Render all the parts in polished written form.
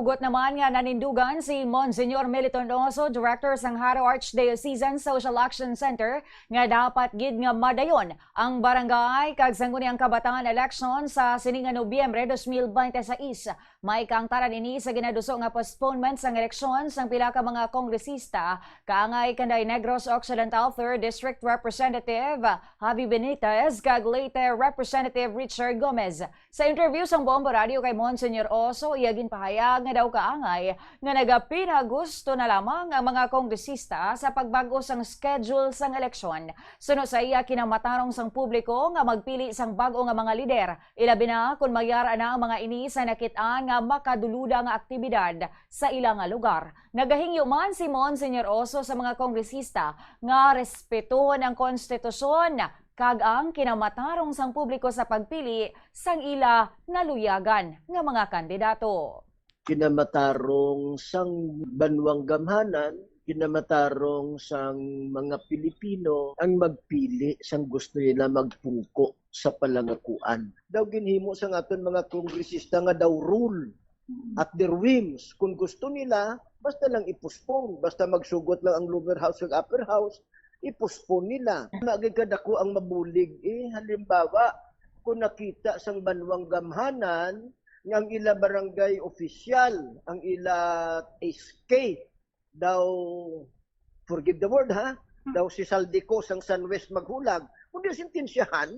Sugot naman nga nanindugan si Monsignor Meliton Oso, Director sang Haro Archdiocesan Social Action Center, nga dapat gid nga madayon ang barangay kag sangguniang kabataan election sa sininga Nobyembre 2026. May kaangtaran ini sa ginaduso nga postponement sang eleksyon sang pila ka mga kongresista kaangay kanday Negros Occidental 3rd District Representative Javi Benitez kag Leyte Representative Richard Gomez. Sa interview sang Bombo Radio kay Monsignor Oso, iyagin pahayag nga daw kaangay nga nagapinagusto na lamang ang mga kongresista sa pagbago sang schedule sang eleksyon. Suno sa iya kinamatarong sang publiko nga magpili sang bago nga mga lider. Ilabi na kung magyara na ang mga ini sa nakitaan nga makaduluda nga aktibidad sa ilang lugar. Nagahingyo man si Monsignor Oso sa mga kongresista nga respetuhon ang konstitusyon kag ang kinamatarong sang publiko sa pagpili sang ila naluyagan nga mga kandidato. Kinamatarong sang banwang gamhanan, kinamatarong sang mga Pilipino ang magpili sang gusto nila magpungko sa palangakuan. Daw ginhimo sa aton mga kongresista nga daw rule at their whims. Kung gusto nila, basta lang ipuspong, basta magsugot lang ang lower house ug upper house, ipuspon nila. Magigadako ang mabulig. Halimbawa, kung nakita sang banwang gamhanan, ng ila barangay official, ang ila SK, daw, forgive the word ha, daw si Saldico sang San West maghulag, kundi sintensyahan,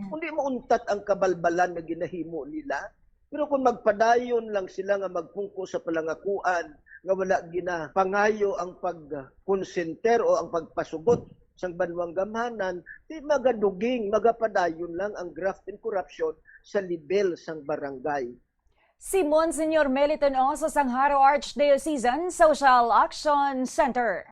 kundi mauntat ang kabalbalan na ginahimo nila. Pero kung magpadayon lang sila nga magpungko sa palangakuan, nga wala gina pangayo ang pagkonsenter o ang pagpasugot sang banwang gamhanan, di magaduging, magapadayon lang ang graft and corruption sa level sang barangay. Si Monsignor Meliton Oso sang Haro Archdiocesan Social Action Center.